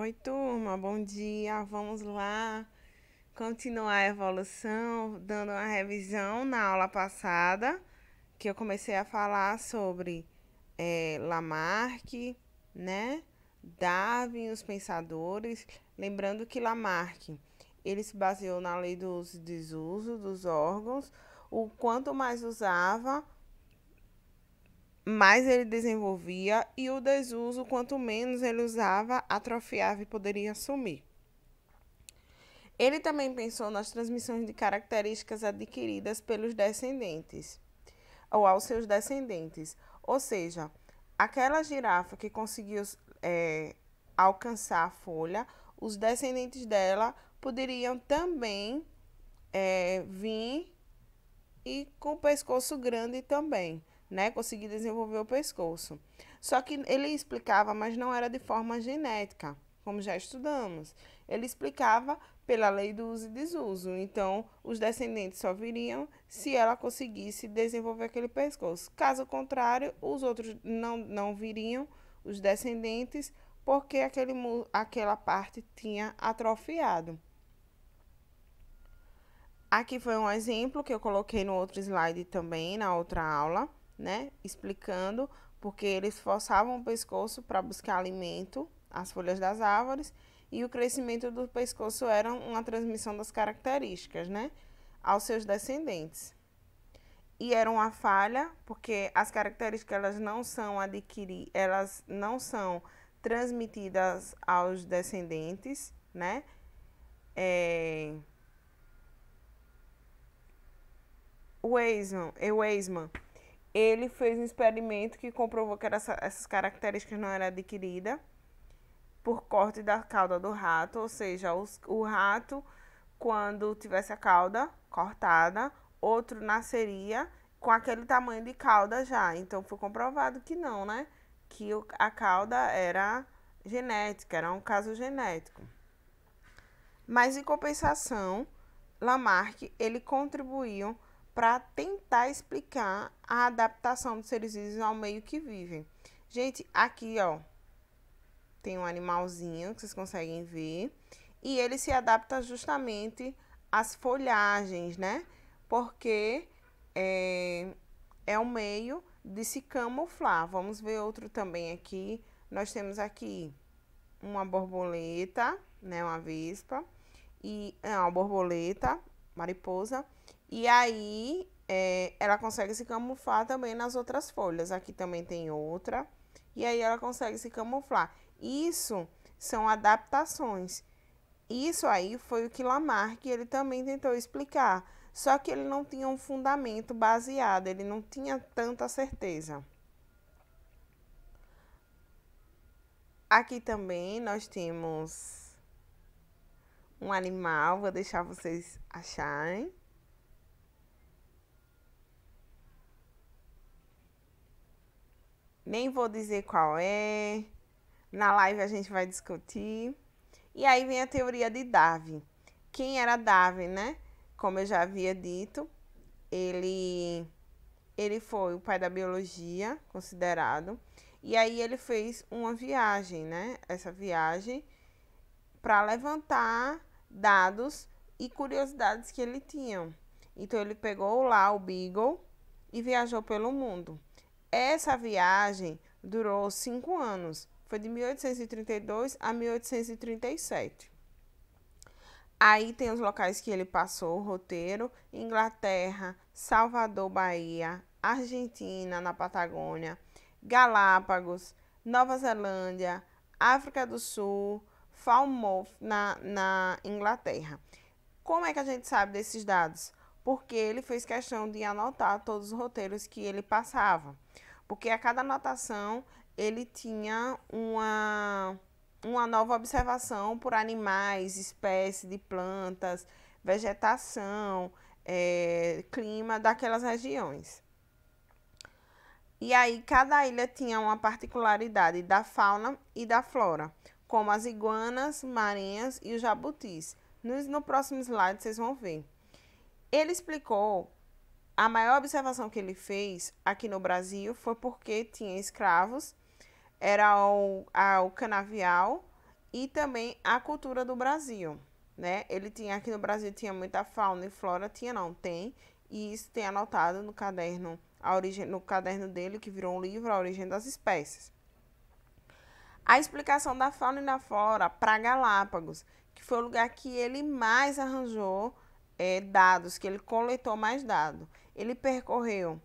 Oi, turma, bom dia. Vamos lá continuar a evolução, dando uma revisão na aula passada, que eu comecei a falar sobre Lamarck, né? Darwin, os pensadores. Lembrando que Lamarck, ele se baseou na lei dos desusos dos órgãos. O quanto mais usava, mais ele desenvolvia, e o desuso, quanto menos ele usava, atrofiava e poderia sumir. Ele também pensou nas transmissões de características adquiridas pelos descendentes, ou aos seus descendentes. Ou seja, aquela girafa que conseguiu é, alcançar a folha, os descendentes dela poderiam também vir e com o pescoço grande também, né? Conseguir desenvolver o pescoço. Só que ele explicava, mas não era de forma genética, como já estudamos. Ele explicava pela lei do uso e desuso. Então, os descendentes só viriam se ela conseguisse desenvolver aquele pescoço. Caso contrário, os outros não viriam, os descendentes, porque aquela parte tinha atrofiado. Aqui foi um exemplo que eu coloquei no outro slide também, na outra aula, né? Explicando porque eles forçavam o pescoço para buscar alimento, as folhas das árvores, e o crescimento do pescoço era uma transmissão das características, né? Aos seus descendentes. E era uma falha, porque as características elas não são transmitidas aos descendentes, né? É, o Weismann, ele fez um experimento que comprovou que essas características não eram adquiridas por corte da cauda do rato, ou seja, o rato, quando tivesse a cauda cortada, outro nasceria com aquele tamanho de cauda já. Então foi comprovado que não, né? Que a cauda era genética, era um caso genético. Mas em compensação, Lamarck ele contribuiu para tentar explicar a adaptação dos seres vivos ao meio que vivem. Gente, aqui ó, tem um animalzinho que vocês conseguem ver e ele se adapta justamente às folhagens, né? Porque é um meio de se camuflar. Vamos ver outro também aqui. Nós temos aqui uma borboleta, né? Uma vespa e uma borboleta, mariposa, e aí ela consegue se camuflar também nas outras folhas. Aqui também tem outra, e aí ela consegue se camuflar. Isso são adaptações. Isso aí foi o que Lamarck ele também tentou explicar, só que ele não tinha um fundamento baseado, ele não tinha tanta certeza. Aqui também nós temos um animal, vou deixar vocês acharem. Nem vou dizer qual é. Na live a gente vai discutir. E aí vem a teoria de Darwin. Quem era Darwin, né? Como eu já havia dito, ele ele foi o pai da biologia, considerado. E aí ele fez uma viagem, né? Essa viagem para levantar dados e curiosidades que ele tinha. Então ele pegou lá o Beagle e viajou pelo mundo. Essa viagem durou 5 anos. Foi de 1832 a 1837. Aí tem os locais que ele passou, o roteiro: Inglaterra, Salvador, Bahia, Argentina, na Patagônia, Galápagos, Nova Zelândia, África do Sul, Falmouth, na Inglaterra. Como é que a gente sabe desses dados? Porque ele fez questão de anotar todos os roteiros que ele passava. Porque a cada anotação ele tinha uma nova observação por animais, espécies de plantas, vegetação, clima daquelas regiões. E aí cada ilha tinha uma particularidade da fauna e da flora, como as iguanas marinhas e os jabutis. No próximo slide vocês vão ver. Ele explicou a maior observação que ele fez aqui no Brasil foi porque tinha escravos, era o canavial e também a cultura do Brasil, né? Ele tinha, aqui no Brasil tinha muita fauna e flora, tinha não, tem, e isso tem anotado no caderno, no caderno dele, que virou um livro, A Origem das Espécies. A explicação da fauna e da flora para Galápagos, que foi o lugar que ele mais arranjou dados, que ele coletou mais dados. Ele percorreu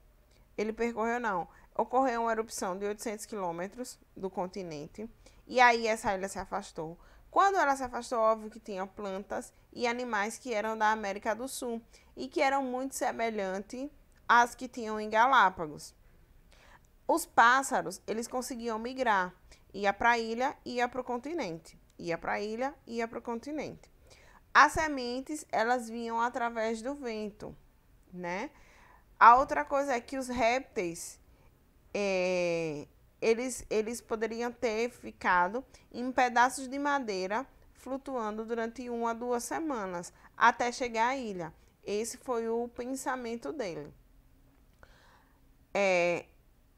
não, ocorreu uma erupção de 800 quilômetros do continente, e aí essa ilha se afastou. Quando ela se afastou, óbvio que tinha plantas e animais que eram da América do Sul e que eram muito semelhantes às que tinham em Galápagos. Os pássaros, eles conseguiam migrar, ia para a ilha, ia para o continente, ia para a ilha, ia para o continente. As sementes, elas vinham através do vento, né? A outra coisa é que os répteis, eles poderiam ter ficado em pedaços de madeira flutuando durante 1 a 2 semanas até chegar à ilha. Esse foi o pensamento dele.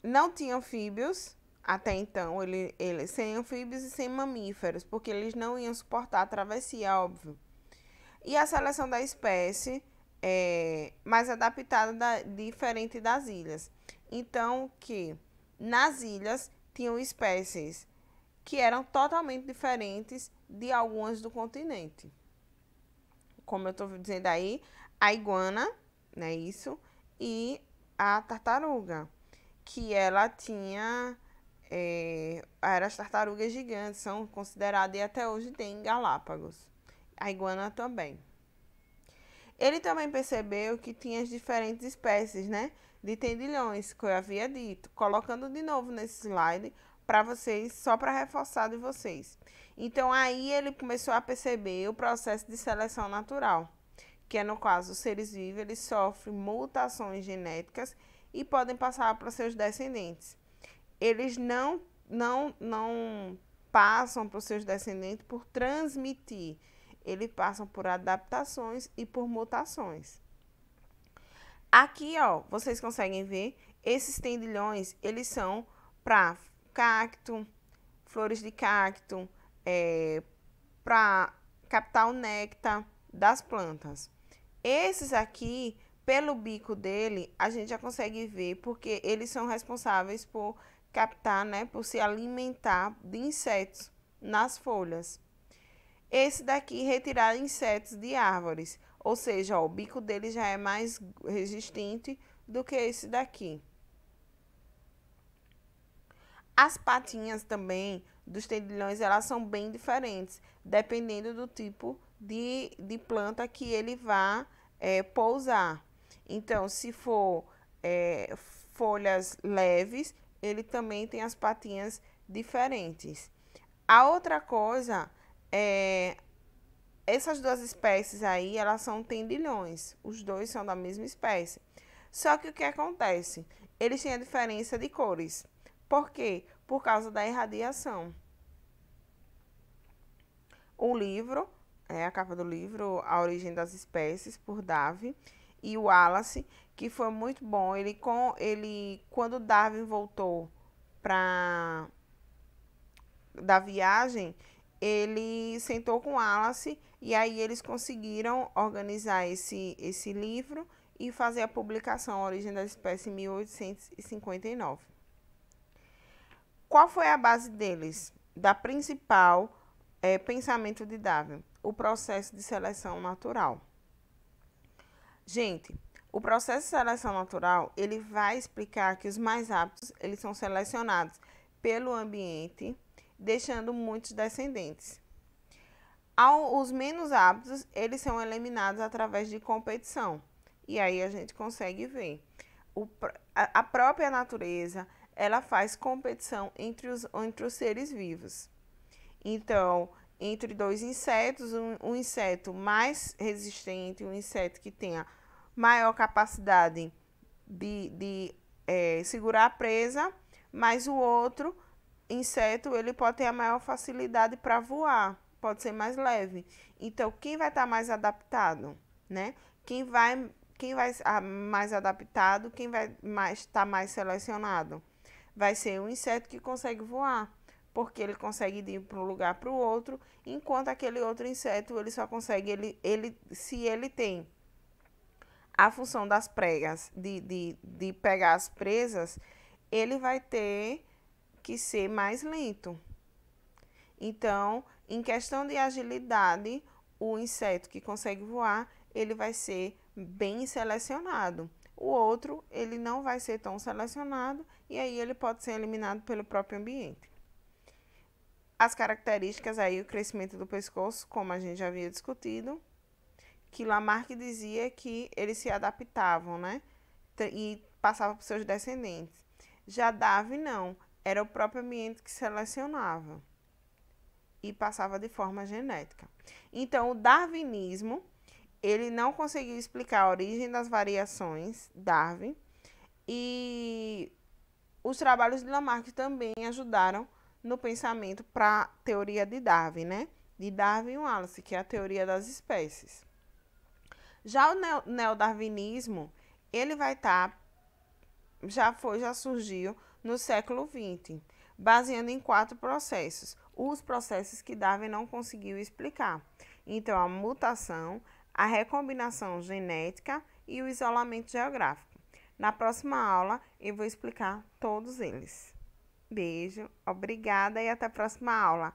Não tinha anfíbios até então, sem anfíbios e sem mamíferos, porque eles não iam suportar a travessia, óbvio. E a seleção da espécie é mais adaptada, diferente das ilhas. Então, que nas ilhas tinham espécies que eram totalmente diferentes de algumas do continente. Como eu estou dizendo aí, a iguana, né, isso, e a tartaruga, que ela tinha, eram as tartarugas gigantes, são consideradas e até hoje tem em Galápagos. A iguana também. Ele também percebeu que tinha as diferentes espécies, né, de tendilhões, que eu havia dito, colocando de novo nesse slide para vocês, só para reforçar de vocês. Então, aí ele começou a perceber o processo de seleção natural, que é, no caso, os seres vivos, eles sofrem mutações genéticas e podem passar para seus descendentes. Eles não passam para os seus descendentes por transmitir, eles passam por adaptações e por mutações. Aqui, ó, vocês conseguem ver, esses tendilhões, eles são para cacto, flores de cacto, para captar o néctar das plantas. Esses aqui, pelo bico dele, a gente já consegue ver, porque eles são responsáveis por captar, né, por se alimentar de insetos nas folhas. Esse daqui retirar insetos de árvores, ou seja, ó, o bico dele já é mais resistente do que esse daqui. As patinhas também dos tendilhões, elas são bem diferentes, dependendo do tipo de planta que ele vá pousar. Então, se for folhas leves, ele também tem as patinhas diferentes. A outra coisa essas duas espécies aí, elas são tendilhões. Os dois são da mesma espécie. Só que o que acontece? Eles têm a diferença de cores. Por quê? Por causa da irradiação. O livro, a capa do livro, A Origem das Espécies, por Darwin, e o Wallace, que foi muito bom. Quando Darwin voltou da viagem, ele sentou com Wallace e aí eles conseguiram organizar esse livro e fazer a publicação A Origem das Espécies em 1859. Qual foi a base deles? Da principal pensamento de Darwin? O processo de seleção natural. Gente, o processo de seleção natural, ele vai explicar que os mais aptos, eles são selecionados pelo ambiente, deixando muitos descendentes. Os menos aptos, eles são eliminados através de competição. E aí a gente consegue ver. A própria natureza, ela faz competição entre os seres vivos. Então, entre dois insetos, um inseto mais resistente, um inseto que tenha maior capacidade de segurar a presa, mas o outro inseto, ele pode ter a maior facilidade para voar, pode ser mais leve. Então, quem vai estar mais adaptado, né? Quem vai mais adaptado, quem vai estar mais selecionado? Vai ser um inseto que consegue voar, porque ele consegue ir para um lugar para o outro, enquanto aquele outro inseto ele só consegue, se ele tem a função das pregas, de pegar as presas, ele vai ter que ser mais lento. Então, em questão de agilidade, o inseto que consegue voar, ele vai ser bem selecionado. O outro, ele não vai ser tão selecionado e aí ele pode ser eliminado pelo próprio ambiente. As características aí, o crescimento do pescoço, como a gente já havia discutido, que Lamarck dizia que eles se adaptavam, né? E passavam para os seus descendentes. Já Darwin não, era o próprio ambiente que selecionava e passava de forma genética. Então, o darwinismo, ele não conseguiu explicar a origem das variações, Darwin, e os trabalhos de Lamarck também ajudaram no pensamento para a teoria de Darwin, né? De Darwin e Wallace, que é a teoria das espécies. Já o neodarwinismo, ele vai estar, já surgiu no século XX, baseando em 4 processos. Os processos que Darwin não conseguiu explicar. Então, a mutação, a recombinação genética e o isolamento geográfico. Na próxima aula, eu vou explicar todos eles. Beijo, obrigada e até a próxima aula.